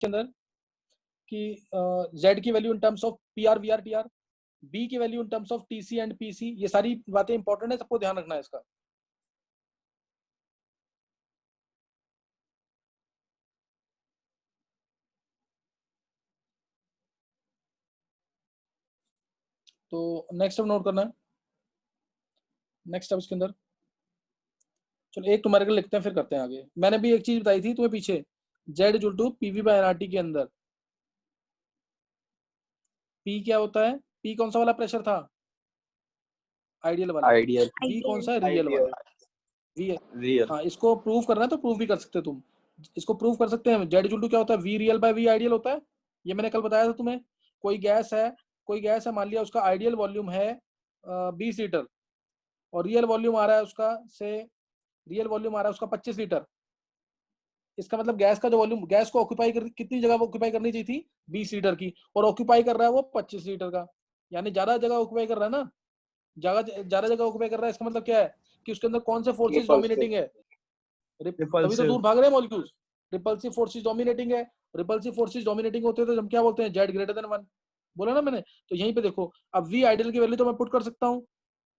के अंदर कि z की value in terms of P R V R T R, B की value in terms of T C and P C. ये सारी बातें इंपॉर्टेंट है, सबको ध्यान रखना है इसका। तो नेक्स्ट अब नोट करना है, नेक्स्ट अब इसके अंदर चलो एक न्यूमेरिकल लिखते हैं फिर करते हैं आगे। मैंने भी एक चीज बताई थी तुम्हें पीछे, Z equal to PV by NRT के अंदर पी क्या होता है, पी कौन सा वाला प्रेशर था, आइडियल वाला, आइडियल, वी कौन सा है, रियल वाला, वी। रियल। हाँ, इसको प्रूव करना है तो प्रूव भी कर सकते हो तुम, इसको प्रूव कर सकते हैं। जेड इक्वल टू क्या होता है, V real by V ideal होता है। ये मैंने कल बताया था तुम्हें। कोई गैस है, कोई गैस है, मान लिया उसका आइडियल वॉल्यूम है 20 लीटर और रियल वॉल्यूम आ रहा है उसका से, रियल वॉल्यूम आ रहा है उसका 25 लीटर। इसका मतलब गैस का जो वॉल्यूम, गैस को ऑक्यूपाई कर, कितनी जगह ऑक्यूपाई करनी चाहिए थी, 20 लीटर की, और ऑक्यूपाई कर रहा है वो 25 लीटर का, यानी ज्यादा जगह ऑक्यूपाई कर रहा है ना, ज्यादा जगह ऑक्यूपाई कर रहा है। इसका मतलब क्या है कि उसके अंदर कौन से फोर्सेस डोमिनेटिंग है, तभी तो दूर भाग रहे हैं मॉलिक्यूल्स। रिपल्सिव फोर्सेस डोमिनेटिंग है, रिपल्सिव फोर्सेस डोमिनेटिंग होते हैं तो हम क्या बोलते हैं, जेड ग्रेटर देन 1, बोला ना मैंने। तो यहीं पे देखो, अब वी आइडियल की वैल्यू तो मैं पुट कर सकता हूँ,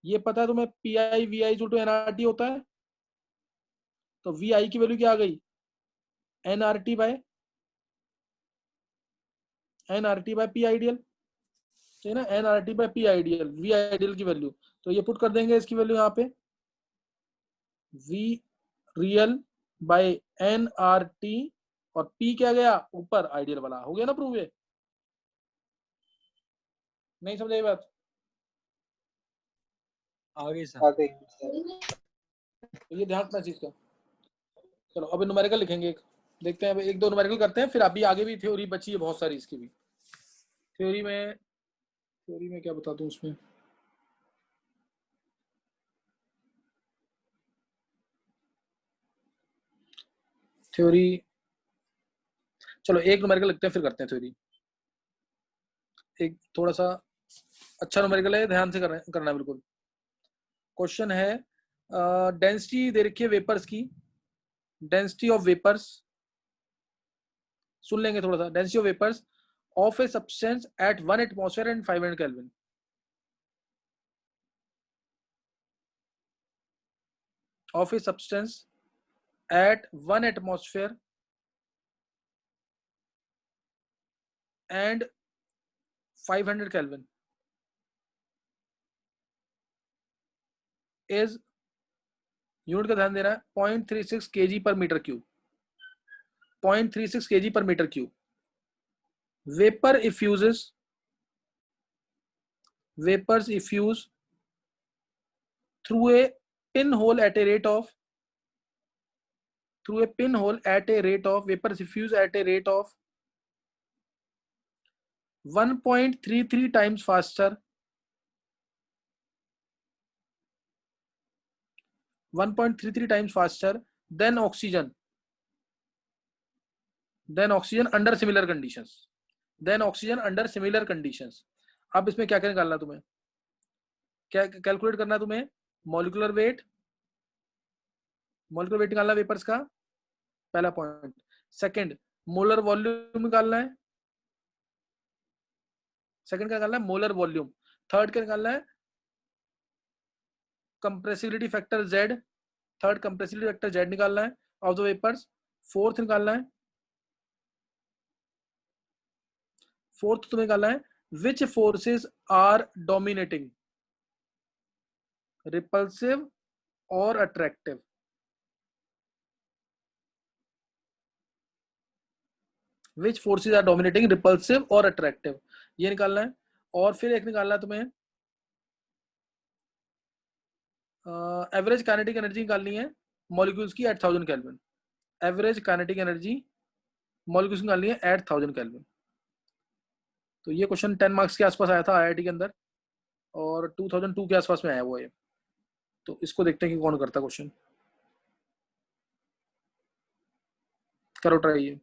ये पता है तुम्हें, P I V I to N R T होता है। तो वी आई की वैल्यू क्या आ गई, N R T by P ideal, ठीक है ना, N R T by P ideal, V ideal की वैल्यू। तो ये पुट कर देंगे इसकी वैल्यू यहाँ पे, V real by N R T, और पी क्या गया ऊपर, आइडियल वाला। हो गया ना प्रूव ये, नहीं समझ आई बात, आगे सर। तो ये ध्यान रखना चीज का। चलो अब न्यूमेरिकल लिखेंगे एक, देखते हैं, अब एक दो न्यूमेरिकल करते हैं, फिर अभी आगे भी थ्योरी बची है बहुत सारी इसकी भी। थ्योरी में क्या बता दूं उसमें, थ्योरी, चलो एक न्यूमेरिकल लिखते हैं फिर करते हैं थ्योरी। एक थोड़ा सा अच्छा न्यूमेरिकल है, ध्यान से करना है बिल्कुल। क्वेश्चन है, डेंसिटी दे रखी है वेपर्स की, डेंसिटी ऑफ वेपर्स, सुन लेंगे थोड़ा सा, density of vapours of a substance at 1 atmosphere and 500 kelvin. of a substance at 1 atmosphere and 500 Kelvin is, unit का ध्यान देना है, 0.36 kg per meter cube, 0.36 kg per meter cube. Vapors effuse through a pinhole at a rate of, vapors effuse at a rate of 1.33 times faster, 1.33 times faster than oxygen under similar conditions, अब इसमें क्या क्या निकालना तुम्हें, क्या calculate करना है तुम्हें, मॉलिक्यूलर वेट निकालना वेपर्स का, पहला पॉइंट। सेकंड, मोलर वॉल्यूम निकालना है, सेकंड क्या निकालना है, मोलर वॉल्यूम। थर्ड क्या निकालना है, कंप्रेसिबिलिटी फैक्टर जेड, निकालना है ऑफ द वेपर्स। फोर्थ निकालना है, तुम्हें निकालना है, which forces are dominating, repulsive और attractive, which forces are dominating, repulsive और अट्रैक्टिव, ये निकालना है। और फिर एक निकालना है तुम्हें, एवरेज काइनेटिक एनर्जी निकालनी है मॉलिक्यूल्स की at 1000 kelvin, average kinetic energy molecules निकालनी है एट 1000 केल्विन। तो ये क्वेश्चन 10 मार्क्स के आसपास आया था आईआईटी के अंदर, और 2002 के आसपास में आया वो ये। तो इसको देखते हैं कि कौन करता क्वेश्चन, करो ट्राई ये।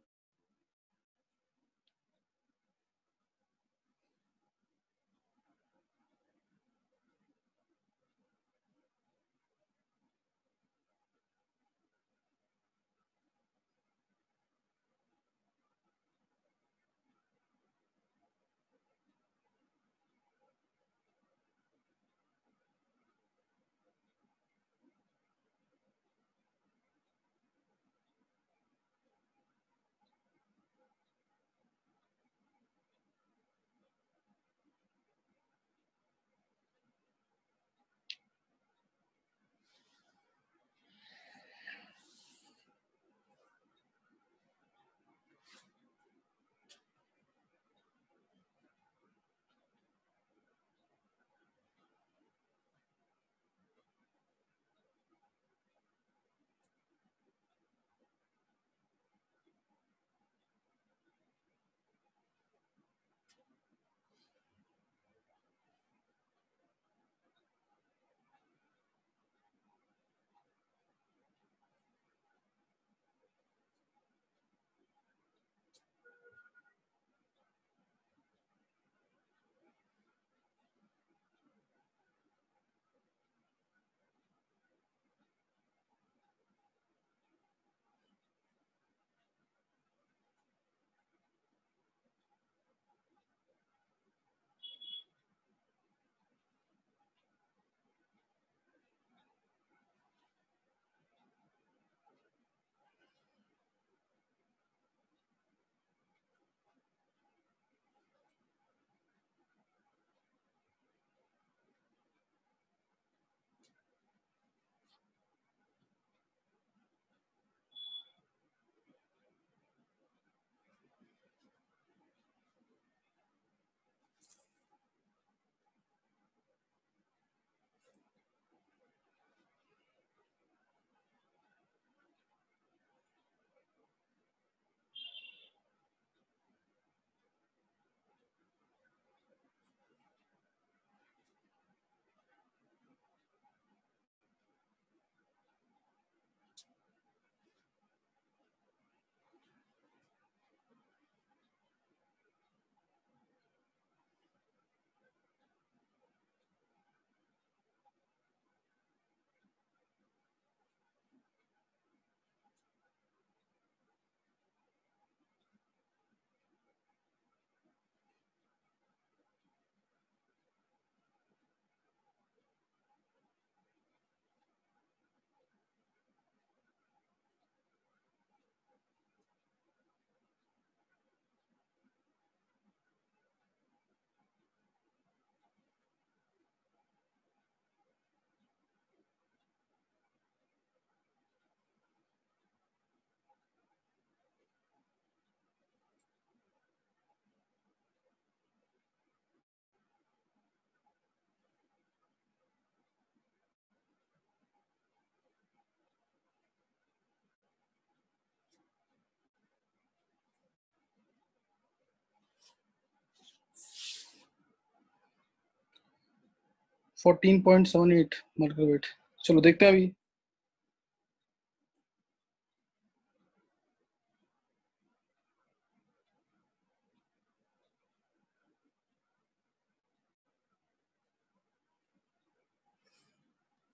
14.78 मॉलिक्यूलर वेट। चलो देखते हैं अभी।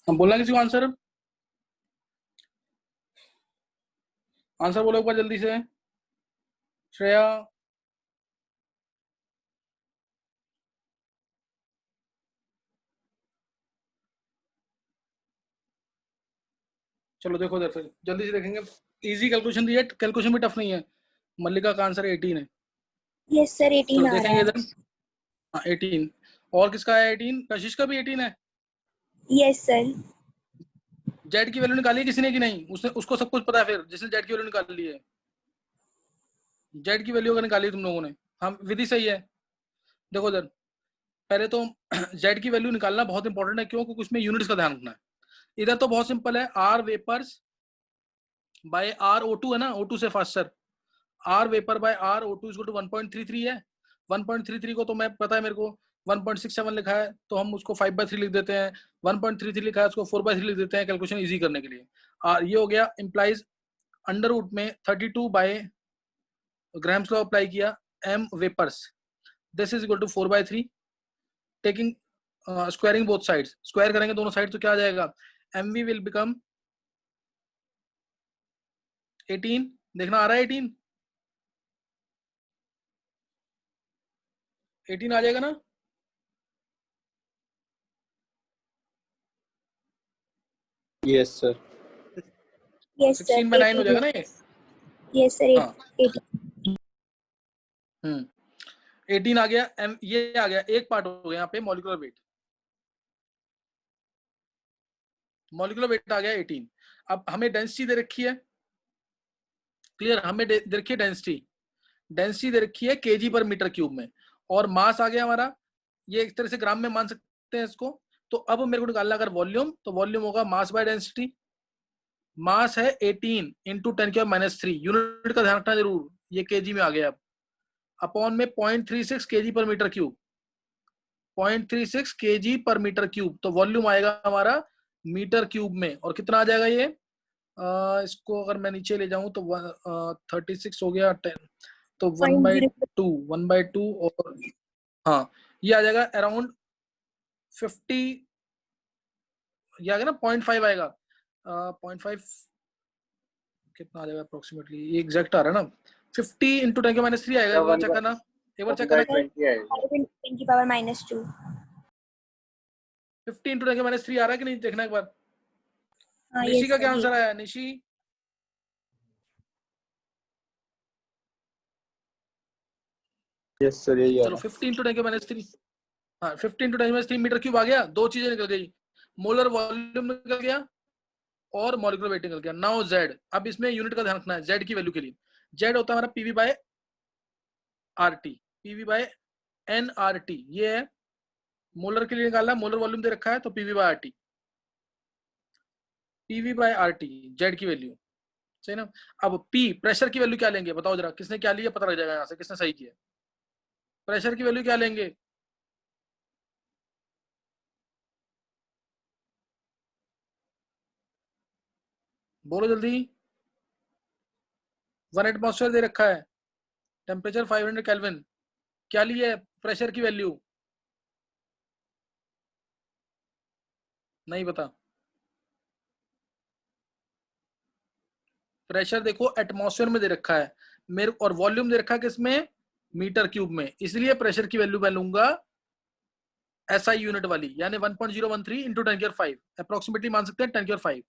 हम बोलना किसी को आंसर, आंसर बोलो एक बार जल्दी से। श्रेया, चलो देखो इधर फिर जल्दी से देखेंगे। इजी कैलकुलेशन दी है, कैलकुलेशन भी टफ नहीं है। मल्लिका का आंसर 18 है। यस सर 18 चलो आ रहा देखेंगे है। इधर। हाँ 18। और किसका है 18? कशिश का भी 18 है। Yes sir. जेड की वैल्यू निकाली किसी ने कि नहीं? उसने, उसको सब कुछ पता है फिर जिसने जेड की वैल्यू निकाल ली है। जेड की वैल्यू अगर निकाली तुम लोगों ने, हम विधि सही है। देखो इधर पहले तो जेड की वैल्यू निकालना बहुत इंपॉर्टेंट है। क्यों? क्योंकि उसमें यूनिट्स का ध्यान रखना है। इधर तो बहुत सिंपल है, are vapours bye R O2 है ना, O2 से faster. R vapour by R O2 is equal to 1.33 है। 1.33 को तो मैं पता है मेरे को 1.67 लिखा है, तो हम उसको 5/3 लिख देते हैं। 1.33 लिखा है, उसको 4/3 लिख देते हैं कैलकुलेशन इजी करने के लिए। ये हो गया इंप्लाइज अंडर रूट में 32 बाय ग्राम्स लॉ अप्लाई किया, M vapours this is equal to 4/3 taking squaring both sides. Square करेंगे दोनों साइड तो क्या आ जाएगा? MV will become 18। देखना आ रहा है 18? 18 आ जाएगा ना? Yes sir. यस सर 16/9 हो जाएगा ना ये? यस सर हाँ 18। 18 आ गया। एम ये आ गया, एक पार्ट हो गया यहाँ पे मॉलिक्यूलर वेट। मॉलिक्यूलर वेट आ गया 18। अब हमें डेंसिटी दे रखी है, क्लियर? हमें दे रखी है डेंसिटी, डेंसिटी दे रखी है केजी पर मीटर क्यूब में, और मास आ गया हमारा, ये एक तरह से ग्राम में मान सकते हैं इसको। तो अब मेरे को निकालना अगर वॉल्यूम, तो वॉल्यूम होगा मास बाय डेंसिटी। मास है 18 इंटू 10⁻³ यूनिट का ध्यान रखना जरूर, ये केजी में आ गया। अब अपॉन में 0.36 केजी पर मीटर क्यूब, 0.36 केजी पर मीटर क्यूब। तो वॉल्यूम आएगा हमारा मीटर क्यूब में, और कितना आ जाएगा ये? इसको अगर मैं नीचे ले जाऊं तो 36 हो गया 10, तो 1/2, 1/2 और हाँ ये आ जाएगा अराउंड 50, ये आ गया ना 0.5 आएगा। 0.5 कितना आ जाएगा अप्रोक्सीमेटली? ये एग्जैक्ट आ रहा है ना? 50 इंटू 10⁻³ आएगा। एक बार चेक करना, एक बार चेक करना। 10 की पावर -2। 50 इंटू 10⁻³ आ रहा है कि नहीं, देखना एक बार। हाँ निशी यस का क्या सर। आंसर आया? निशी यस सर यही आ चलो रहा 50 इंटू 10⁻³, हाँ 50 इंटू 10⁻³ मीटर क्यूब आ गया। दो चीजें निकल गई, मोलर वॉल्यूम निकल गया और मॉलिक्यूलर वेट निकल गया। नाउ जेड, अब इसमें यूनिट का ध्यान रखना है जेड की वैल्यू के लिए। जेड होता है हमारा PV by RT, PV by NRT. ये है मोलर के लिए निकालना, मोलर वॉल्यूम दे रखा है तो PV by RT, PV by RT Z की वैल्यू, सही ना? अब पी प्रेशर की वैल्यू क्या लेंगे बताओ जरा, किसने क्या लिया पता लग जाएगा यहाँ से किसने सही किया। प्रेशर की वैल्यू क्या लेंगे? बोलो जल्दी। 1 एटमॉस्फेयर दे रखा है, टेम्परेचर 500 केल्विन, क्या लिया है प्रेशर की वैल्यू? नहीं पता। प्रेशर देखो एटमॉस्फेयर में दे रखा है मेरे, और वॉल्यूम दे रखा है किसमें? मीटर क्यूब में। इसलिए प्रेशर की वैल्यू मैं लूंगा एसआई यूनिट वाली, यानी 1.013 इंटू 10⁻⁵ अप्रोक्सीमेटली मान सकते हैं 10⁻⁵।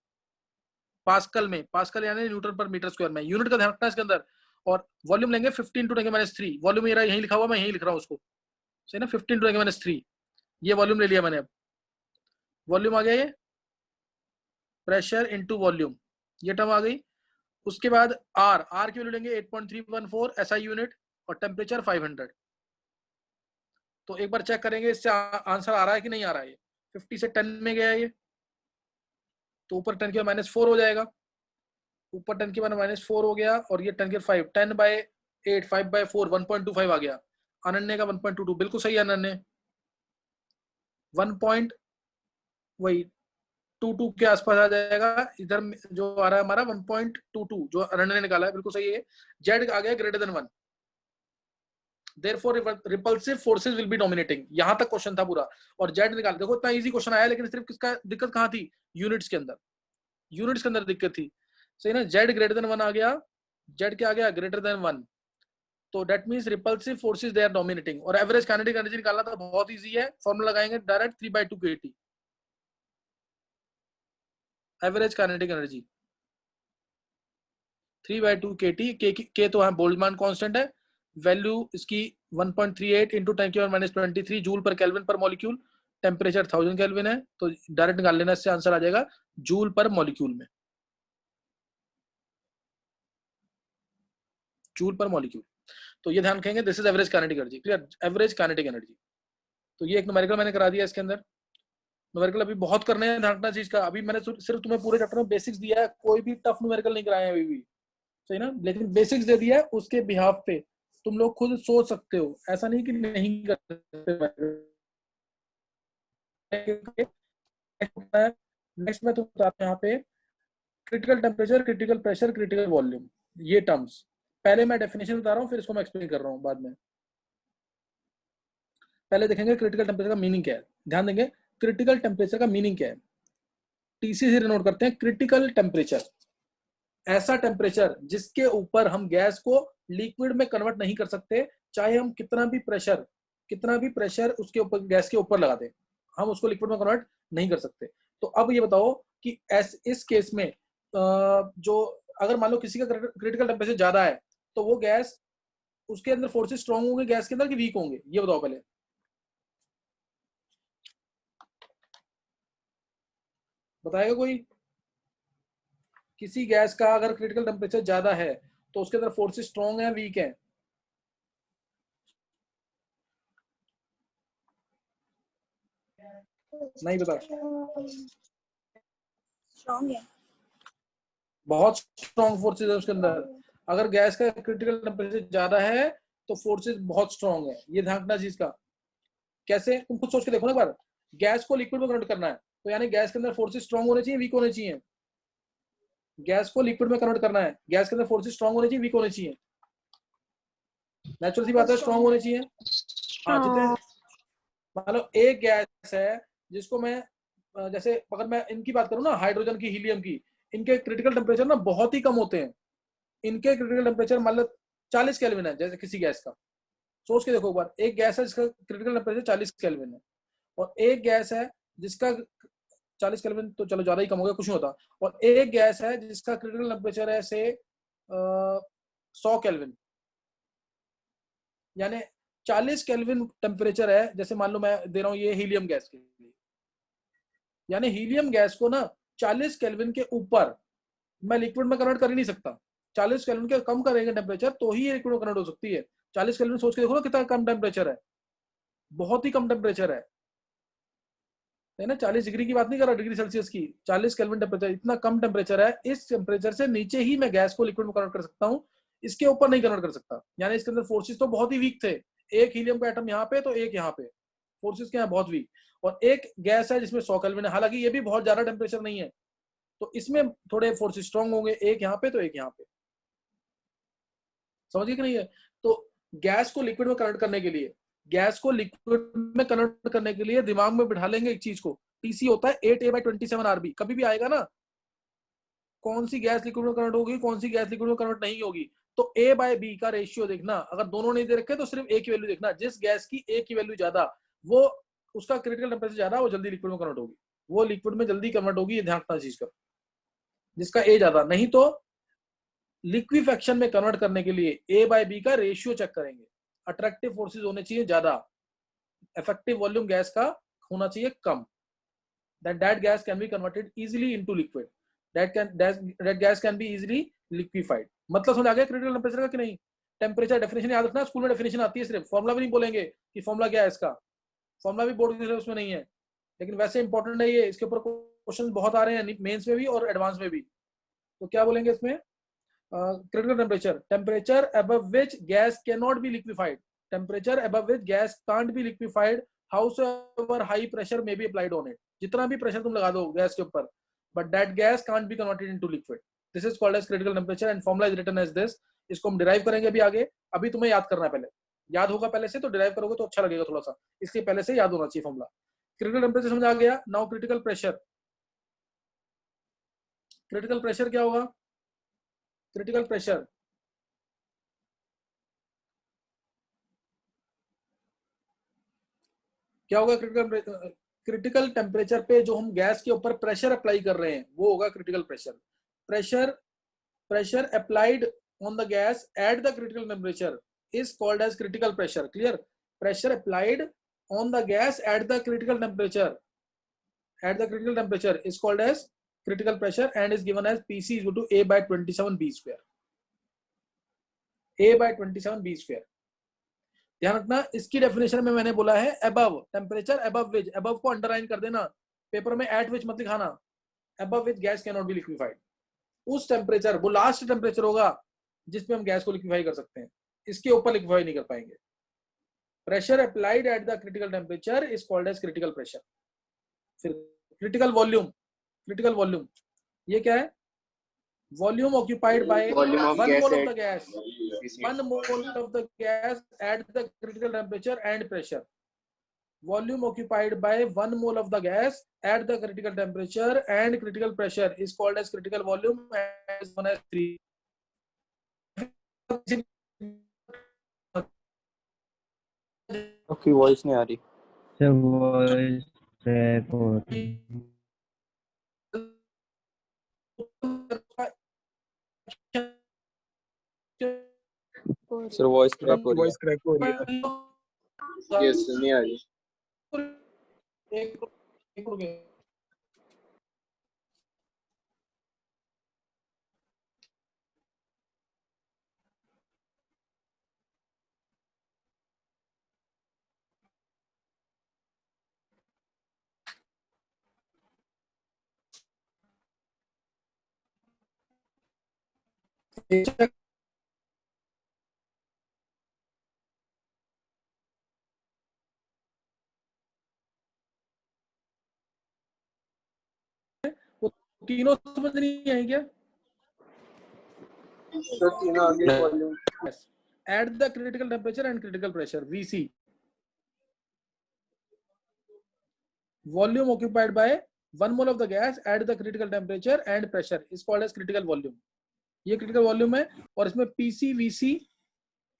पास्कल में, पास्कल यानी न्यूटन पर मीटर स्क्वायर में। यूनिट का ध्यान रखना है इसके अंदर। और वॉल्यूम लेंगे 50 इंटू 10⁻³ वॉल्यूम मेरा यही लिखा हुआ, मैं यही लिख रहा हूँ उसको, सही ना? 50 इंटू 10⁻³ ये वॉल्यूम ले लिया मैंने। अब वॉल्यूम आ गया, ये प्रेशर इंटू वॉल्यूम, ये टर्म आ गई। उसके बाद आर, आर की वैल्यू लेंगे 8.314 एसआई यूनिट, और टेम्परेचर 500। तो एक बार चेक करेंगे इससे आंसर आ रहा है कि नहीं आ रहा है। 50 से 10 में गया ये, तो ऊपर 10⁻⁴ हो जाएगा, ऊपर 10⁻⁴ हो गया, और ये 10⁻⁵, 10/8, 5/4, 1.25 आ गया। अनन्य का 1.22 बिल्कुल सही है अनन्य। वही 22 के आसपास आ जाएगा। इधर जो आ रहा है हमारा 1.22 जो अरण्य ने निकाला है बिल्कुल सही है। जेड आ गया greater than 1, therefore repulsive forces will be dominating। यहां तक क्वेश्चन था पूरा और जेड निकाल, देखो इतना इजी क्वेश्चन आया, लेकिन सिर्फ किसका दिक्कत कहां थी? यूनिट्स के अंदर, यूनिट्स के अंदर दिक्कत थी, सही ना। जेड ग्रेटर देन 1 आ गया, जेड क्या आ गया? Greater than 1। तो that means repulsive forces they are dominating. और एवरेज काइनेटिक एनर्जी निकालना तो बहुत इजी है, फॉर्मूला लगाएंगे direct 3/2 kT average kinetic energy, 3/2 kT। के तो है बोल्ट्जमान कांस्टेंट है, वैल्यू इसकी 1.38 इंटू 10⁻⁻23 जूल पर केल्विन पर मॉलिक्यूल। टेम्परेचर 1000 केल्विन है, तो डायरेक्ट निकाल लेना, इससे आंसर आ जाएगा जूल पर मॉलिक्यूल में, जूल पर मॉलिक्यूल। तो ये ध्यान रखेंगे, this is average kinetic energy. Clear? Average kinetic energy. तो ये एक न्यूमेरिकल मैंने करा दिया इसके अंदर। न्यूमेरिकल अभी बहुत करने हैं, ध्यान रखना चीज का। अभी मैंने सिर्फ तुम्हें पूरे चैप्टर में बेसिक्स दिया है, कोई भी टफ न्यूमेरिकल नहीं कराए हैं अभी भी, सही ना। लेकिन बेसिक्स दे दिया है, उसके बिहाफ पे तुम लोग खुद सोच सकते हो, ऐसा नहीं कि नहीं कर सकते। नेक्स्ट में तुम बताते हैं यहाँ पे critical temperature, critical pressure, critical volume, ये टर्म्स। पहले मैं डेफिनेशन बता रहा हूँ, फिर इसको मैं एक्सप्लेन कर रहा हूँ बाद में। पहले देखेंगे क्रिटिकल टेम्परेचर का मीनिंग क्या है, ध्यान देंगे। क्रिटिकल टेम्परेचर का मीनिंग क्या है, टीसी से नोट करते हैं। क्रिटिकल टेम्परेचर ऐसा टेम्परेचर जिसके ऊपर हम गैस को लिक्विड में कन्वर्ट नहीं कर सकते, चाहे हम कितना भी प्रेशर उसके ऊपर, गैस के ऊपर लगा दें, हम उसको लिक्विड में कन्वर्ट नहीं कर सकते। तो अब ये बताओ कि इस केस में जो अगर मान लो किसी का क्रिटिकल टेम्परेचर ज्यादा है, तो वो गैस, उसके अंदर फोर्सेस स्ट्रांग होंगे गैस के अंदर कि वीक होंगे, ये बताओ पहले। बताएगा कोई? किसी गैस का अगर क्रिटिकल टेम्परेचर ज्यादा है तो उसके अंदर फोर्सेस स्ट्रांग है वीक है? नहीं बता। स्ट्रॉन्ग है, बहुत स्ट्रांग फोर्सेस है उसके अंदर। अगर गैस का क्रिटिकल टेम्परेचर ज्यादा है तो फोर्सेस बहुत स्ट्रांग है, ये ध्यान रखना चीज का। कैसे? तुम खुद सोच के देखो ना एक बार, गैस को लिक्विड में कन्वर्ट करना है, तो यानी गैस के अंदर फोर्सेस स्ट्रांग होने चाहिए वीक होने चाहिए? गैस को लिक्विड में कन्वर्ट करना है, गैस के अंदर फोर्सेस स्ट्रांग होने चाहिए वीक होने चाहिए? नेचुरल सी बात है, स्ट्रांग होने चाहिए। हाँ, जितने मान लो एक गैस है जिसको मैं जैसे अगर मैं इनकी बात करूं ना, हाइड्रोजन की, हीलियम की, इनके क्रिटिकल टेम्परेचर ना बहुत ही कम होते हैं। इनके क्रिटिकल टेम्परेचर मान लो 40 केल्विन है, जैसे किसी गैस का। सोच के देखो एक बार, एक गैस है जिसका क्रिटिकल टेम्परेचर 40 केल्विन है, और एक गैस है जिसका 40 केल्विन तो चलो ज्यादा ही कम हो गया, कुछ नहीं होता, और एक गैस है जिसका क्रिटिकल टेम्परेचर है से 100 केल्विन, यानी 40 केल्विन टेम्परेचर है। जैसे मान लो मैं दे रहा हूँ ये हीलियम गैस के लिए, यानी हीलियम गैस को ना 40 केल्विन के ऊपर मैं लिक्विड में कन्वर्ट कर ही नहीं सकता। 40 केल्विन के कम करेंगे टेम्परेचर तो ही ये लिक्विड में कन्वर्ट हो सकती है। 40 केल्विन सोच के देखो ना कितना कम टेम्परेचर है, बहुत ही कम टेम्परेचर है ना। 40 डिग्री की बात नहीं कर रहा, डिग्री सेल्सियस की, 40 केल्विन टेम्परेचर, इतना कम टेम्परेचर है। इस टेम्परेचर से नीचे ही मैं गैस को लिक्विड में कन्वर्ट कर सकता हूँ, इसके ऊपर नहीं कन्वर्ट कर सकता। यानी इसके अंदर फोर्सेस तो बहुत ही वीक थे, एक हीलियम का एटम यहाँ पे तो एक यहाँ पे, फोर्सेस क्या है बहुत वीक। और एक गैस है जिसमें 100 केल्विन है, हालांकि ये भी बहुत ज्यादा टेम्परेचर नहीं है, तो इसमें थोड़े फोर्सेस स्ट्रांग होंगे, एक यहाँ पे तो एक यहाँ पे। समझिए कि नहीं है? तो गैस को लिक्विड में कन्वर्ट करने के लिए, गैस को लिक्विड में कन्वर्ट करने के लिए दिमाग में बिठा लेंगे एक चीज को, टीसी होता है 8a/27 RB। कभी भी आएगा ना, कौन सी गैस लिक्विड में कन्वर्ट होगी, कौन सी गैस लिक्विड में कन्वर्ट नहीं होगी, तो A/B का रेशियो देखना। अगर दोनों नहीं दे रखे तो सिर्फ A की वैल्यू देखना, जिस गैस की A की वैल्यू ज्यादा, वो उसका क्रिटिकल टेम्परेचर ज्यादा, वो जल्दी लिक्विड में कन्वर्ट होगी, वो लिक्विड में जल्दी कन्वर्ट होगी, ये ध्यान रखना चीज का। जिसका A ज्यादा, नहीं तो लिक्विफेक्शन में कन्वर्ट करने के लिए A/B का रेशियो चेक करेंगे। अट्रैक्टिव फोर्सेस होने चाहिए ज्यादा, इफेक्टिव वॉल्यूम गैस का होना चाहिए कम, that gas can be converted easily into liquid, that gas can be easily liquefied। मतलब समझ आ गया क्रिटिकल टेम्परेचर का कि नहीं? टेम्परेचर डेफिनेशन याद रखना, स्कूल में डेफिनेशन आती है, सिर्फ फॉर्मुला भी नहीं बोलेंगे कि फॉर्मुला क्या है इसका, फॉर्मुला भी बोर्ड के सिलेबस में नहीं है, लेकिन वैसे इंपॉर्टेंट है ये, इसके ऊपर क्वेश्चन बहुत आ रहे हैं मेंस में भी और एडवांस में भी। तो क्या बोलेंगे इसमें? critical temperature above which gas cannot be liquefied, temperature above which gas can't be liquefied however high pressure may be applied on it, जितना भी प्रेशर तुम लगा दो गैस के ऊपर, but that gas can't be converted into liquid, this is called as critical temperature and formula is written as this. इसको हम derive करेंगे अभी आगे, अभी तुम्हें याद करना है पहले, याद होगा पहले से तो डिराइव करोगे तो अच्छा लगेगा थोड़ा सा, इसलिए पहले से याद होना चाहिए फॉर्मूला। क्रिटिकल टेम्परेचर समझ आ गया। Now critical pressure, critical pressure क्या होगा? क्रिटिकल प्रेशर क्या होगा? क्रिटिकल टेम्परेचर पे जो हम गैस के ऊपर प्रेशर अप्लाई कर रहे हैं वो होगा critical pressure. Pressure pressure applied on the gas at the critical temperature is called as critical pressure. Clear? Pressure applied on the gas at the critical temperature is called as critical pressure and is given as Pc is equal to A by 27B square. A by 27B square. ध्यान रखना, इसकी definition में मैंने बोला है above temperature above which, above को underline कर देना, पेपर में at which मत लिखाना, above which gas cannot be liquefied. उस टेम्परेचर, वो लास्ट टेम्परेचर होगा जिसपे हम गैस को लिक्विफाई कर सकते हैं, इसके ऊपर लिक्विफाई नहीं कर पाएंगे। Pressure applied at the critical temperature is called as critical pressure. फिर क्रिटिकल वॉल्यूम, क्रिटिकल वॉल्यूम ये क्या है? Volume occupied by 1 mole of the gas, 1 mole of the gas at the critical temperature and pressure. Volume occupied by 1 mole of the gas at the critical temperature and critical pressure is called as critical volume as one as 3। आपकी voice नहीं आ रही sir, voice break हो रही है। Sir, voice crack हो रही voice crack हो रही है। है। यस, नहीं आ रही। तीनों समझ नहीं आई क्या? सर, तीनों आगे volume At the critical temperature and critical pressure, VC, volume occupied by 1 mole of the gas at the critical temperature and pressure is called as critical volume. ये critical volume है और इसमें PC VC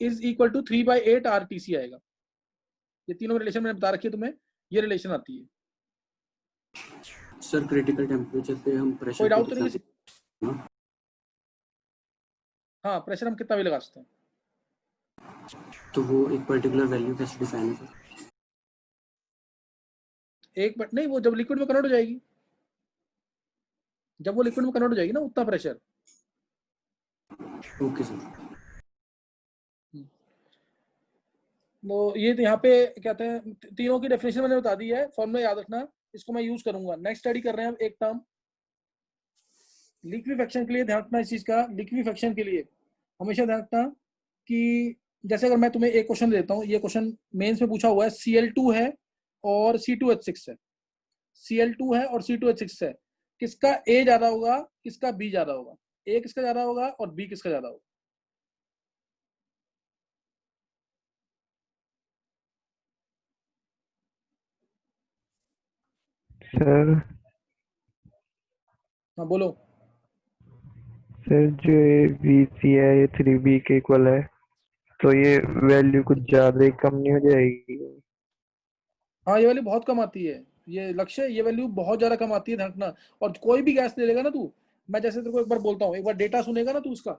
is equal to 3/8 RTC आएगा। ये तीनों relation मैंने बता रखी है तुम्हें, ये रिलेशन आती है। सर, क्रिटिकल टेम्परेचर पे हम प्रेशर कोई डाउट तो नहीं? हाँ, प्रेशर हम कितना भी लगा सकते हैं। तो वो एक पर्टिकुलर वैल्यू कैसे डिफाइन है? एक मिनट नहीं, वो जब लिक्विड में कन्वर्ट हो जाएगी, जब वो लिक्विड में कन्वर्ट हो जाएगी ना, उतना प्रेशर। Okay sir. तो ये यहाँ पे कहते हैं, तीनों की डेफिनेशन मैंने बता दी है, फॉर्मूला याद रखना, इसको मैं यूज करूंगा। नेक्स्ट स्टडी कर रहे हैं हम एक टर्म लिक्विफेक्शन के लिए। ध्यान रखना इस चीज का, लिक्विफेक्शन के लिए हमेशा ध्यान रखना कि जैसे अगर मैं तुम्हें एक क्वेश्चन देता हूँ, ये क्वेश्चन मेंस में पूछा हुआ है, Cl2 है और C2H6 है, Cl2 है और C2H6 है, किसका A ज्यादा होगा, किसका B ज्यादा होगा? A किसका ज्यादा होगा और B किसका ज्यादा होगा? सर, हाँ बोलो। सर जो ये VC है ये 3B के इक्वल है, तो ये वैल्यू कुछ ज्यादा ही कम नहीं हो जाएगी? हाँ, ये वैल्यू बहुत कम आती है, ये लक्ष्य, ये वैल्यू बहुत ज्यादा कम आती है, ध्यान रखना। और कोई भी गैस ले लेगा ना तू, मैं जैसे तेरे को एक बार बोलता हूँ, एक बार डेटा सुनेगा ना तू, उसका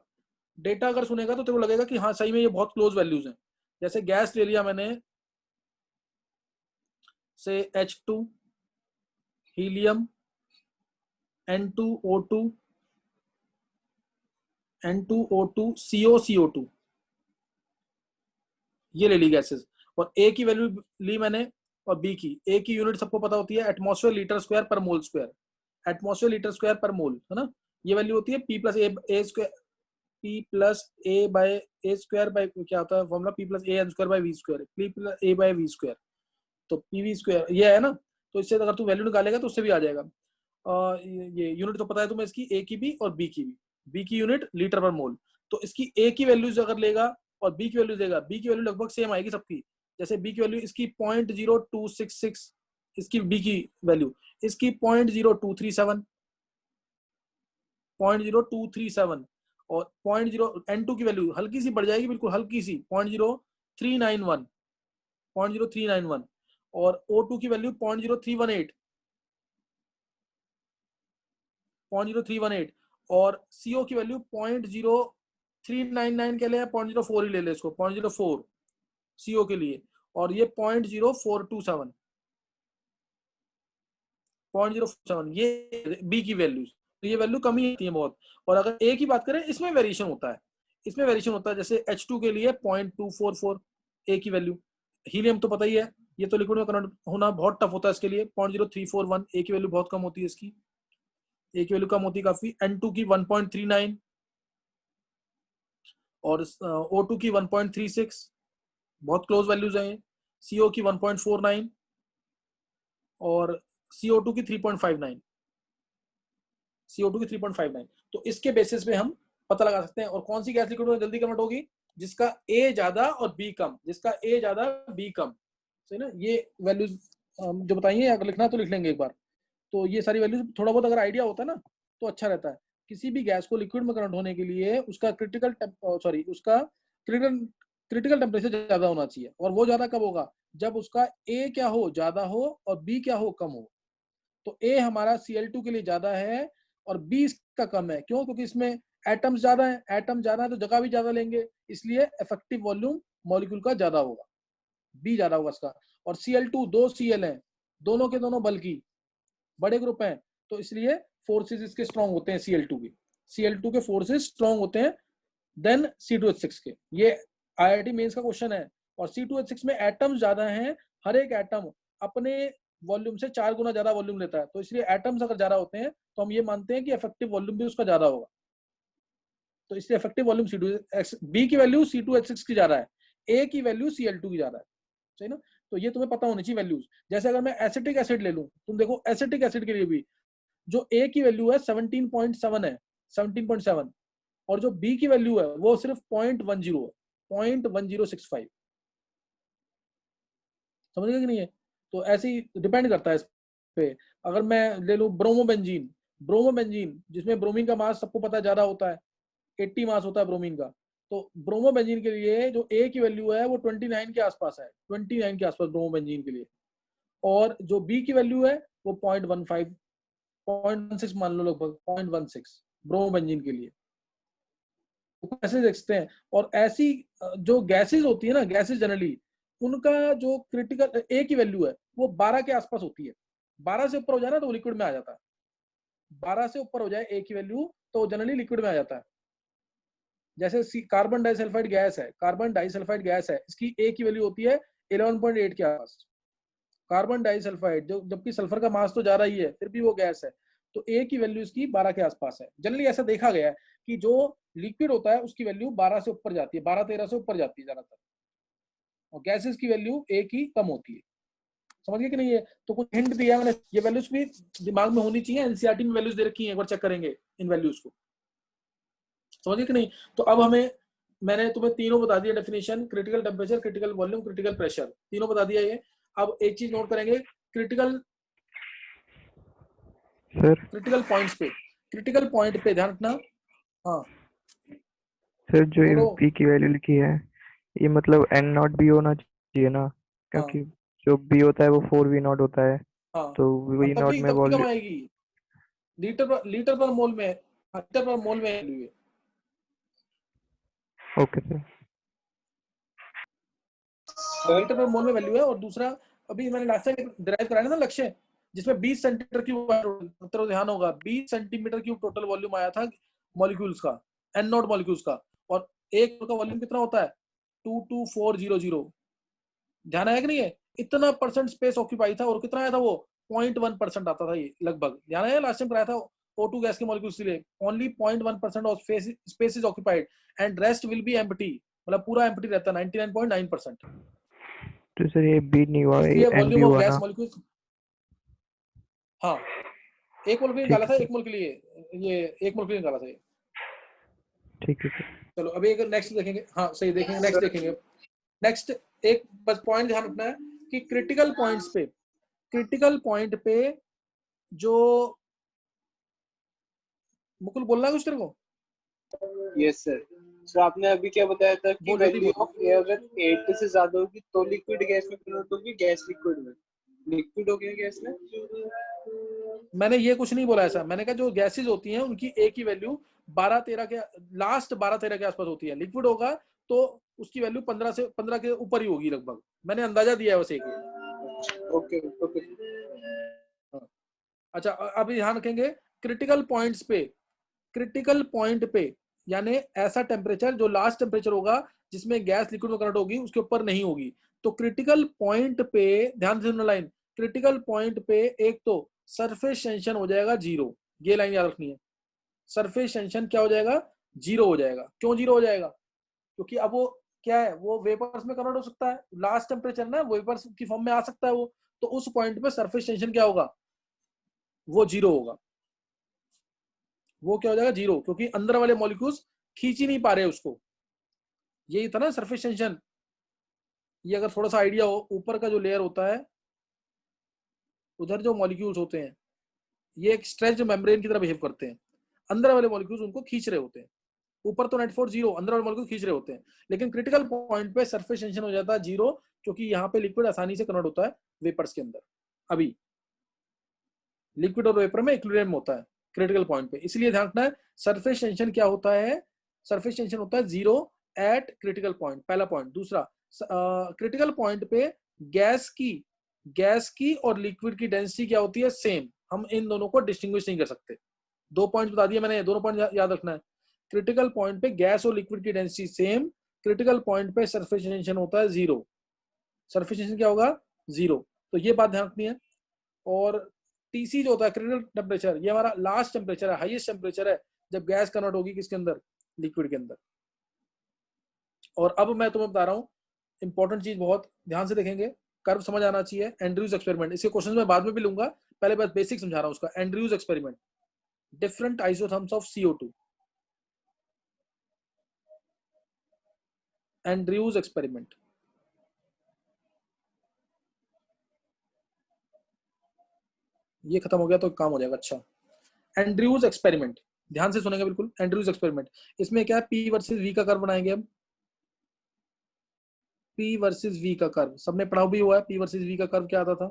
डेटा अगर सुनेगा तो तेरे को लगेगा कि हाँ सही में ये बहुत क्लोज वैल्यूज हैं। जैसे गैस ले लिया मैंने, से H2, helium, N2O2, N2O2, CO, ये ले ली गैसेस, और A की वैल्यू ली मैंने और B की। A की यूनिट सबको पता होती है atmosphere litre square per mole square, atmosphere litre square per mole, है ना। ये वैल्यू होती है P plus A square, P plus A by A square by क्या होता है formula, P plus A N square by V square, P plus A by V square. तो PV square ये है ना, तो इससे अगर तू वैल्यू निकालेगा तो उससे भी आ जाएगा। ये यूनिट तो पता है तुम्हें इसकी, ए की भी और बी की भी। बी की यूनिट लीटर पर मोल, तो इसकी ए की वैल्यूज अगर लेगा और बी की वैल्यू देगा, बी की वैल्यू लगभग सेम आएगी सबकी। जैसे बी की वैल्यू इसकी 0.0266, इसकी बी की वैल्यू, इसकी 0.0237, 0.0237, और 0.0 N2 की वैल्यू हल्की सी बढ़ जाएगी, बिल्कुल हल्की सी, 0.0391, 0.0391, और O2 की वैल्यू 0.0318, 0.0318, और CO की वैल्यू 0.0399 के लिए 0.04 ही ले ले इसको, 0.04 CO के लिए, और ये 0.0427, 0.07 ये बी की वैल्यूज। तो ये वैल्यू कम ही होती है बहुत। और अगर ए की बात करें, इसमें वेरिएशन होता है, इसमें वेरिएशन होता है। जैसे H2 के लिए 0.244 ए की वैल्यू, हीलियम तो पता ही है, ये तो लिक्विड में कन्वर्ट होना बहुत टफ होता है इसके लिए, 0.0341 ए की वैल्यू बहुत कम होती है इसकी, ए की वैल्यू कम होती है काफी। N2 की 1.39, और O2 की 1.36, बहुत क्लोज वैल्यूज हैं। CO की 1.49, और CO2 की 3.59, CO2 की 3.59। तो इसके बेसिस पे हम पता लगा सकते हैं। और कौन सी गैस लिक्विड में जल्दी कन्वर्ट होगी? जिसका ए ज्यादा और बी कम, जिसका ए ज्यादा बी कम, सही ना। ये वैल्यूज जो बताइए, अगर लिखना तो लिख लेंगे एक बार। तो ये सारी वैल्यूज थोड़ा बहुत अगर आइडिया होता है ना तो अच्छा रहता है। किसी भी गैस को लिक्विड में कन्वर्ट होने के लिए उसका क्रिटिकल टेम्परेचर ज्यादा होना चाहिए। और वो ज्यादा कब होगा? जब उसका ए क्या हो, ज्यादा हो, और बी क्या हो, कम हो। तो ए हमारा Cl2 के लिए ज्यादा है और बी इसका कम है। क्यों? क्योंकि इसमें एटम्स ज्यादा है, एटम ज्यादा है तो जगह भी ज्यादा लेंगे, इसलिए इफेक्टिव वॉल्यूम मॉलिक्यूल का ज्यादा होगा, बी ज्यादा होगा इसका। और Cl2 दो Cl हैं, दोनों के दोनों बल्कि बड़े ग्रुप हैं, तो इसलिए फोर्सेस इसके स्ट्रॉन्ग होते हैं Cl2 के। Cl2 के फोर्सेस स्ट्रॉन्ग होते हैं देन C2H6 के। ये IIT मेंस का क्वेश्चन है। और C2H6 में एटम्स ज्यादा हैं, हर एक एटम अपने वॉल्यूम से 4 गुना ज्यादा वॉल्यूम लेता है, तो इसलिए एटम्स अगर ज्यादा होते हैं तो हम ये मानते हैं कि इफेक्टिव वॉल्यूम भी उसका ज्यादा होगा। तो इसलिए इफेक्टिव वॉल्यूम बी की वैल्यू C2H6 की ज्यादा है, ए की वैल्यू Cl2 की ज्यादा है, सही ना। तो ये तुम्हें पता होनी चाहिए वैल्यूज। जैसे अगर मैं एसिटिक एसिड ले लूं, तुम देखो एसिटिक एसिड के लिए भी जो ए की वैल्यू है 17.7 है, 17.7, और जो बी की वैल्यू है वो सिर्फ 0.10 है, 0.1065। समझ गए कि नहीं है? तो ऐसे ही डिपेंड करता है इस पे। अगर मैं ले लूं ब्रोमोबेंजीन, ब्रोमोबेंजीन जिसमें ब्रोमीन का मास सबको पता है ज्यादा होता है, 80 मास होता है ब्रोमीन का। तो ब्रोमोबेंजीन के लिए जो ए की वैल्यू है वो 29 के आसपास है, 29 के आसपास ब्रोमोबेंजीन के लिए। और जो बी की वैल्यू है वो 0.15, 0.16 मान लो, लगभग 0.16 ब्रोमोबेंजीन के लिए। तो ऐसे देखते हैं। और ऐसी जो गैसेस होती है ना, गैसेस जनरली उनका जो क्रिटिकल ए की वैल्यू है वो 12 के आसपास होती है। 12 से ऊपर हो जाए ना तो लिक्विड में आ जाता है। 12 से ऊपर हो जाए ए की वैल्यू तो जनरली लिक्विड में आ जाता है। जैसे कार्बन डाइसल्फाइड गैस है, कार्बन डाइसल्फाइड गैस है, इसकी ए की वैल्यू होती है 11.8 के आसपास। कार्बन डाइसल्फाइड जो, जबकि सल्फर का मास तो ज्यादा ही है, फिर भी वो गैस है। तो ए की वैल्यू इसकी 12 के आसपास है। जनरली ऐसा देखा गया है कि जो लिक्विड होता है उसकी वैल्यू 12 से ऊपर जाती है, 12-13 से ऊपर जाती है ज्यादातर, और गैसेस की वैल्यू ए की कम होती है। समझ गए कि नहीं है? तो कुछ हिंट दिया मैंने, ये वैल्यूज भी दिमाग में होनी चाहिए। एनसीईआरटी में वैल्यूज दे रखी है, एक बार चेक करेंगे इन वैल्यूज को। समझ गए कि नहीं? तो अब मैंने तुम्हें तीनों बता दिया definition, critical temperature, critical volume, critical pressure, तीनों बता दिया ये। अब एक चीज नोट करेंगे, क्रिटिकल पॉइंट पे ध्यान रखना। हाँ सर, जो बोलो। पी की वैल्यू लिखी है ये मतलब N0 भी होना चाहिए ना, क्योंकि जो बी होता है वो 4V0 होता है। हाँ तो V0 में तब कम वॉल्यूम। आएगी, लीटर पर मोल में, लीटर पर मोल में वैल्यू है। Okay sir. लीटर पर मोल में वैल्यू है। और दूसरा, अभी मैंने लास्ट टाइम डिराइव कराया ना लक्ष्य, जिसमें 20 सेंटीमीटर क्यूब, तो ध्यान होगा 20 सेंटीमीटर क्यूब टोटल वॉल्यूम आया था मॉलिक्यूल्स का, N0 मॉलिक्यूल्स का। और एक का वॉल्यूम कितना होता है? 22400। ध्यान आया कि नहीं है? इतना परसेंट स्पेस ऑक्यूपाई था। और कितना आया था वो? 0.1% आता था ये लगभग। ध्यान आया? लास्ट टाइम कराया था O2 गैस के मॉलिक्यूल्स के लिए only 0.1% of space is occupied and rest will be empty, मतलब पूरा एम्प्टी रहता है 99.9%। तो सर ये बी नहीं हुआ, इसलिए एन बी वॉल्यूम ऑफ हुआ गैस ना? मॉलिक्यूल, हाँ एक मोल के लिए ठीक निकाला है था, सर, एक मोल के लिए, ये एक मोल के लिए निकाला था ये। ठीक है सर। चलो अभी एक नेक्स्ट देखेंगे, हाँ सही देखेंगे, नेक्स्ट देखेंगे। नेक्स्ट एक बस पॉइंट ध्यान रखना है कि क्रिटिकल पॉइंट्स पे, क्रिटिकल पॉइंट पे जो, मुकुल बोलना है कुछ तेरे को? Yes sir. सर आपने अभी क्या बताया था कि बोल, जल्दी वैल्यू बोल। ऑफ एयर अगर 8 से ज्यादा होगी तो लिक्विड गैस में कन्वर्ट होगी, गैस लिक्विड में। लिक्विड हो गया गैस में। मैंने ये कुछ नहीं बोला ऐसा, मैंने कहा जो गैसेज होती हैं उनकी एक ही वैल्यू 12-13 के लास्ट 12-13 के आसपास होती है। लिक्विड होगा तो उसकी वैल्यू 15 के ऊपर ही होगी लगभग, मैंने अंदाजा दिया है बस एक ही। Okay okay. हाँ। अच्छा अभी ध्यान रखेंगे क्रिटिकल पॉइंट्स पे, क्रिटिकल पॉइंट पे यानी ऐसा टेम्परेचर जो लास्ट टेम्परेचर होगा जिसमें गैस लिक्विड में कन्वर्ट होगी उसके ऊपर नहीं होगी। तो क्रिटिकल पॉइंट पे ध्यान से सुनना लाइन, क्रिटिकल पॉइंट पे एक तो सरफेस टेंशन हो जाएगा जीरो, ये लाइन याद रखनी है। सरफेस टेंशन क्या हो जाएगा? जीरो हो जाएगा। क्यों जीरो हो जाएगा? क्योंकि अब वो क्या है, वो वेपर्स में कन्वर्ट हो सकता है, लास्ट टेम्परेचर ना वेपर्स की फॉर्म में आ सकता है वो, तो उस पॉइंट पे सरफेस टेंशन क्या होगा? वो जीरो होगा। वो क्या हो जाएगा? जीरो, क्योंकि अंदर वाले मॉलिक्यूल्स खींच ही नहीं पा रहे उसको। यही था ना सरफेस टेंशन। ये अगर थोड़ा सा आइडिया हो, ऊपर का जो लेयर होता है उधर जो मॉलिक्यूल्स होते हैं ये एक स्ट्रेच्ड मेम्ब्रेन की तरह बिहेव करते हैं, अंदर वाले मॉलिक्यूल्स उनको खींच रहे होते हैं। ऊपर तो नेट फोर्स जीरो, अंदर वाले मॉलिक्यूल खींच रहे होते हैं, लेकिन क्रिटिकल पॉइंट पे सरफेस टेंशन हो जाता है जीरो, क्योंकि यहाँ पे लिक्विड आसानी से कन्वर्ट होता है वेपर्स के अंदर। अभी लिक्विड और वेपर में इक्विलिब्रियम होता है क्रिटिकल पॉइंट पे, इसलिए ध्यान रखना है सरफेस टेंशन क्या होता है? सरफेस टेंशन होता है जीरो एट क्रिटिकल पॉइंट, पहला पॉइंट। दूसरा, क्रिटिकल पॉइंट पे गैस की और लिक्विड की डेंसिटी क्या होती है? सेम। हम इन दोनों को डिस्टिंग्विश नहीं कर सकते। दो पॉइंट बता दिए मैंने, दोनों पॉइंट याद रखना है। क्रिटिकल पॉइंट पे गैस और लिक्विड की डेंसिटी सेम, क्रिटिकल पॉइंट पे सरफेस टेंशन होता है जीरो। सरफेस टेंशन क्या होगा? जीरो। तो ये बात ध्यान रखनी है। और टीसी जो होता है क्रिटिकल टेम्परेचर, ये हमारा लास्ट टेम्परेचर है, हाईएस्ट टेम्परेचर है जब गैस कन्वर्ट होगी किसके अंदर? लिक्विड के अंदर। और अब मैं तुम्हें बता रहा हूँ इंपॉर्टेंट चीज, बहुत ध्यान से देखेंगे, कर्व समझ आना चाहिए। एंड्रयूज एक्सपेरिमेंट, इसके क्वेश्चन में बाद में भी लूंगा, पहले बस बेसिक समझा रहा हूँ उसका। Andrews experiment, different isotherms of CO2। Andrews experiment, ये खत्म हो गया तो काम हो जाएगा। अच्छा, एंड्रयूज एक्सपेरिमेंट ध्यान से सुनेंगे बिल्कुल। एंड्रयूज एक्सपेरिमेंट, इसमें क्या है, पी वर्सेस वी का कर्व बनाएंगे हम। पी वर्सेस वी का कर्व सबने पढ़ा भी हुआ है। पी वर्सेस वी का कर्व क्या आता था?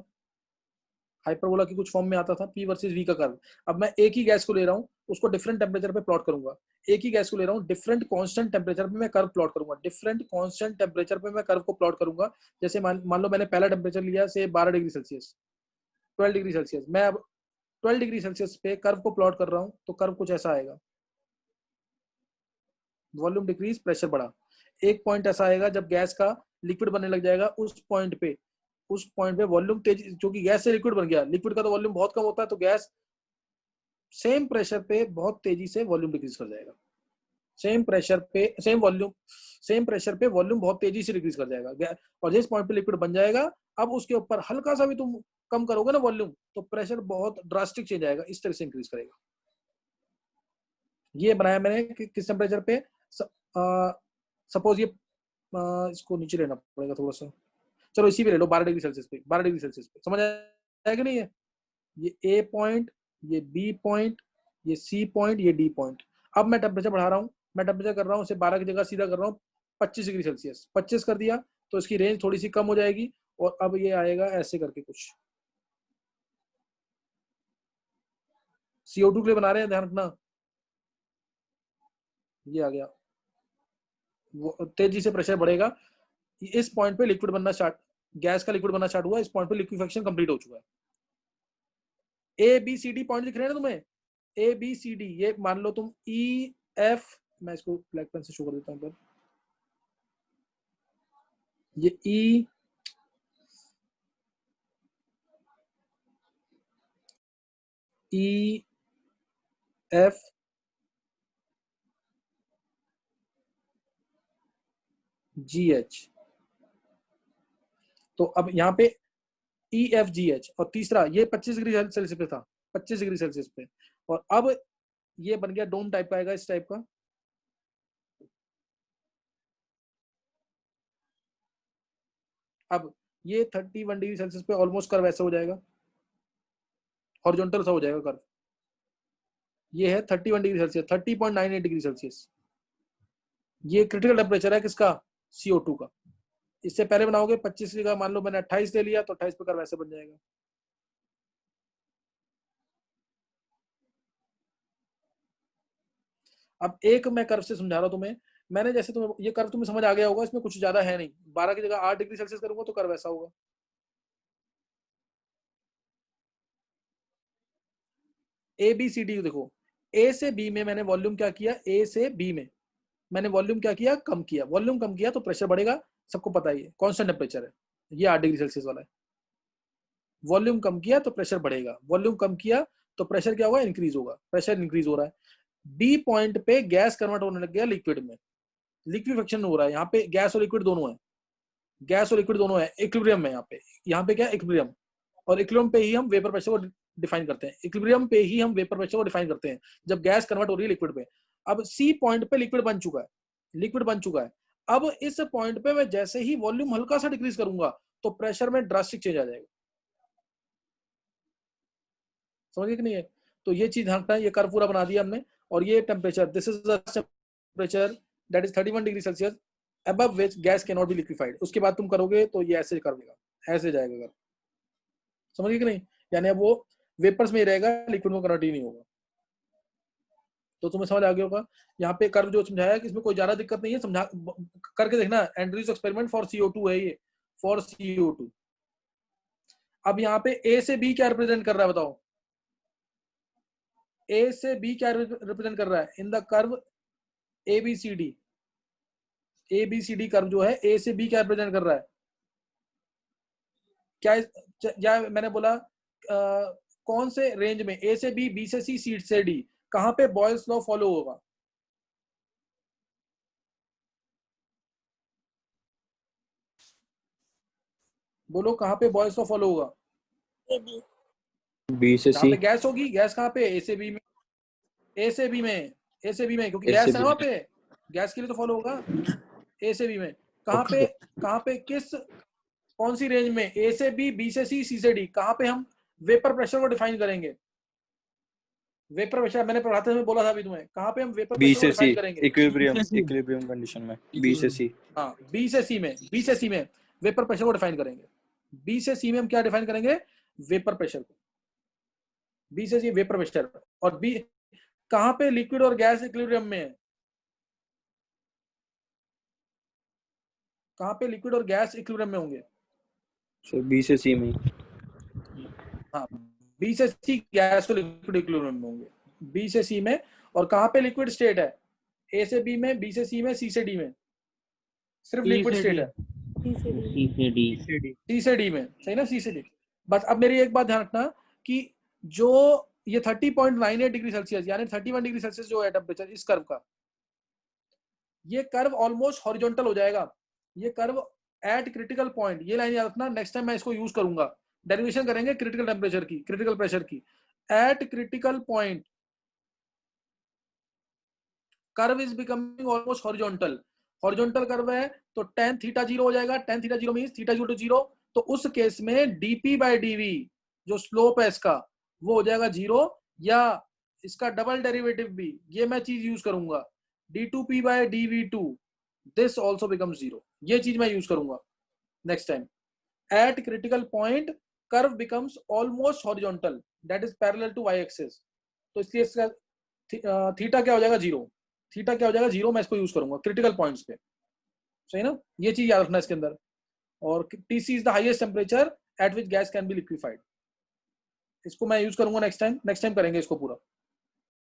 हाइपरबोला की कुछ फॉर्म में आता था पी वर्सेस वी का कर्व। अब मैं एक ही गैस को ले रहा हूँ, उसको डिफरेंट टेम्परेचर पे प्लॉट करूंगा। एक ही गैस को ले रहा हूँ, डिफरेंट कांस्टेंट टेम्परेचर पे मैं कर्व प्लॉट करूंगा। डिफरेंट कांस्टेंट टेम्परेचर पे मैं कर्व को प्लॉट करूंगा। जैसे मान लो मैंने पहला टेम्परेचर लिया से 12 डिग्री सेल्सियस, 12 डिग्री सेल्सियस। मैं अब 12 डिग्री सेल्सियस पे कर्व को प्लॉट कर रहा हूँ, तो कर्व कुछ ऐसा आएगा। वॉल्यूम डिक्रीज, प्रेशर बढ़ा। एक पॉइंट ऐसा आएगा जब गैस का लिक्विड बनने लग जाएगा, उस पॉइंट पे वॉल्यूम तेज, क्योंकि गैस से लिक्विड बन गया, लिक्विड का तो वॉल्यूम बहुत कम होता है, तो गैस सेम प्रेशर पे बहुत तेजी से वॉल्यूम डिक्रीज कर जाएगा। सेम प्रेशर पे वॉल्यूम बहुत तेजी से डिक्रीज कर जाएगा। और जिस पॉइंट पे लिक्विड बन जाएगा, अब उसके ऊपर हल्का सा भी तुम कम करोगे ना वॉल्यूम, तो प्रेशर बहुत ड्रास्टिक चेंज आएगा, इस तरह से इंक्रीज करेगा। ये बनाया मैंने किस टेम्परेचर पे? सपोज ये इसको नीचे लेना पड़ेगा थोड़ा सा, चलो इसी पे ले लो, 12 डिग्री सेल्सियस पे। 12 डिग्री सेल्सियस पे समझ आया कि नहीं है? ये ए पॉइंट, ये बी पॉइंट, ये सी पॉइंट, ये डी पॉइंट। अब मैं टेम्परेचर बढ़ा रहा हूँ, मैं टेम्परेचर कर रहा हूँ इसे 12 की जगह सीधा कर रहा हूँ 25 डिग्री सेल्सियस। 25 कर दिया तो इसकी रेंज थोड़ी सी कम हो जाएगी, और अब ये आएगा ऐसे करके कुछ। CO2 के लिए बना रहे हैं, ध्यान रखना। ये आ गया, वो तेजी से प्रेशर बढ़ेगा। इस पॉइंट पे लिक्विड बनना स्टार्ट, गैस का लिक्विड बनना स्टार्ट हुआ। इस पॉइंट पे लिक्विफेक्शन कंप्लीट हो चुका है। ABCD पॉइंट दिख रहे हैं ना तुम्हें? ABCD, ये मान लो तुम EF, मैं इसको ब्लैक पेन से शो कर देता हूँ। ये EF, GH, तो अब यहाँ पे EFGH, और तीसरा ये 25 डिग्री सेल्सियस पे था, 25 डिग्री सेल्सियस पे, और अब ये बन गया डोम टाइप का, आएगा इस टाइप का। अब ये 31 डिग्री सेल्सियस पे ऑलमोस्ट कर्व ऐसा हो जाएगा, हॉरिजॉन्टल सा हो जाएगा कर्व। ये है 31 डिग्री सेल्सियस, 30.98 डिग्री सेल्सियस। ये क्रिटिकल टेम्परेचर है किसका? CO2 का। इससे पहले बनाओगे 25 का, मान लो मैंने 28 ले लिया तो 28 पे कर्व ऐसे बन जाएगा। अब एक मैं कर्व से समझा रहा हूं तुम्हें, मैंने जैसे तुम्हें ये कर्व तुम्हें समझ आ गया होगा, इसमें कुछ ज्यादा है नहीं। 12 की जगह 8 डिग्री सेल्सियस करूंगा तो कर्व ऐसा होगा। ABCD देखो, A से B में मैंने वॉल्यूम क्या किया, A से B में मैंने वॉल्यूम क्या किया, कम किया। वॉल्यूम कम किया तो प्रेशर बढ़ेगा, सबको पता ही है, कांस्टेंट टेम्परेचर है ये 8 डिग्री सेल्सियस वाला है। वॉल्यूम कम किया तो प्रेशर बढ़ेगा, वॉल्यूम कम किया तो प्रेशर क्या होगा, इंक्रीज होगा। प्रेशर इंक्रीज हो रहा है। B पॉइंट पे गैस कन्वर्ट होने लग गया लिक्विड में, लिक्विफिकेशन हो रहा है। यहाँ पे गैस और लिक्विड दोनों है, गैस और लिक्विड दोनों है, इक्विलिब्रियम है यहाँ पे क्या इक्विलिब्रियम, और इक्विलिब्रियम पे ही हम वेपर प्रेशर को डिफाइन करते हैं। इक्विलिब्रियम पे ही हम वेपर प्रेशर को डिफाइन करते हैं जब गैस कन्वर्ट हो रही है लिक्विड पे। अब C पॉइंट पे लिक्विड बन चुका है, लिक्विड बन चुका है। अब इस पॉइंट पे मैं जैसे ही वॉल्यूम हल्का सा डिक्रीज करूंगा तो प्रेशर में ड्रास्टिक चेंज आ जाएगा। समझिए कि नहीं है? तो ये चीज ध्यान रखना है। ये कर्व पूरा बना दिया हमने, और ये temperature, this is the temperature that is 31 degree Celsius above which gas cannot be liquefied। उसके बाद तुम करोगे तो ये ऐसे कर देगा, ऐसे जाएगा कर्व। समझिए कि नहीं? यानी अब वो वेपर्स में ही रहेगा, लिक्विड में कन्वर्ट ही नहीं होगा। तो तुम्हें समझ आ गया होगा। यहाँ पे कर्व जो समझाया कि इसमें कोई ज्यादा दिक्कत नहीं है, समझा करके देखना। एंड्रयूज एक्सपेरिमेंट फॉर CO2 है ये, फॉर CO2। अब यहाँ पे A से B क्या रिप्रेजेंट कर रहा है बताओ? A से B क्या रिप्रेजेंट कर रहा है in the curve ABCD? ABCD curve जो है A से B क्या रिप्रेजेंट कर रहा है? क्या मैंने बोला कौन से रेंज में? A से B, B से C, C से D, कहां पे बॉयल्स लॉ फॉलो होगा? बोलो कहां पे बॉयल्स लॉ फॉलो होगा? AB। B से जहां C। पे गैस होगी, गैस कहां पे? A से B में, A से B में, A से B में, क्योंकि A गैस से है B वहां पे, गैस के लिए तो फॉलो होगा। A से B में कहां पे किस, कौन सी रेंज में? A से B, B से C, C से D, कहां पे हम वेपर प्रेशर को डिफाइन करेंगे? वेपर प्रेशर मैंने पढ़ाते समय बोला था अभी तुम्हें, कहां पे हम वेपर B प्रेशर को से C, डिफाइन करेंगे? इक्विलिब्रियम कंडीशन में B से C। हाँ, B से C में, B से C में वेपर प्रेशर को डिफाइन करेंगे। B से C में हम क्या डिफाइन करेंगे? वेपर प्रेशर को। B से C वेपर प्रेशर, और B कहां पे लिक्विड और गैस इक्विलिब्रियम में है? कहां पे लिक्विड और गैस इक्विलिब्रियम में होंगे? So B से C में। हाँ, B से C गैस और लिक्विड इक्विलिब्रियम में होंगे, B से C में। और कहां पे लिक्विड स्टेट है? A से B में, B से C में, C से D में। सिर्फ लिक्विड स्टेट है C से D। C से D में, सही ना? C से D। बस अब मेरी एक बात ध्यान रखना कि जो ये 30.98 डिग्री सेल्सियस यानी 31 डिग्री सेल्सियस जो है टेम्परेचर इस कर्व का, ये कर्व ऑलमोस्ट हॉरिजॉन्टल हो जाएगा। ये कर्व एट क्रिटिकल पॉइंट, ये लाइन याद रखना, नेक्स्ट टाइम मैं इसको यूज करूंगा। डेरिवेशन करेंगे क्रिटिकल टेम्परेचर की, क्रिटिकल प्रेशर की। Eight critical point curve is becoming almost horizontal. Horizontal curve है तो tan थीटा 0 हो जाएगा। tan थीटा 0 मींस थीटा 0, तो उस केस में dp/dv जो स्लोप है इसका वो हो जाएगा 0, या इसका डबल डेरिवेटिव भी ये मैं चीज यूज करूंगा, d2p/dv2, दिस आल्सो बिकम्स 0। ये चीज मैं यूज करूंगा next time. At critical point curve becomes almost horizontal, that is parallel to y axis. तो इसलिए इसका थीटा क्या हो जाएगा? 0। थीटा क्या हो जाएगा? 0। मैं इसको यूज करूंगा क्रिटिकल पॉइंट्स पे, सही ना? ये चीज याद रखना इसके अंदर। और TC is the highest temperature at which gas can be liquefied. इसको मैं यूज करूंगा नेक्स्ट टाइम करेंगे इसको पूरा।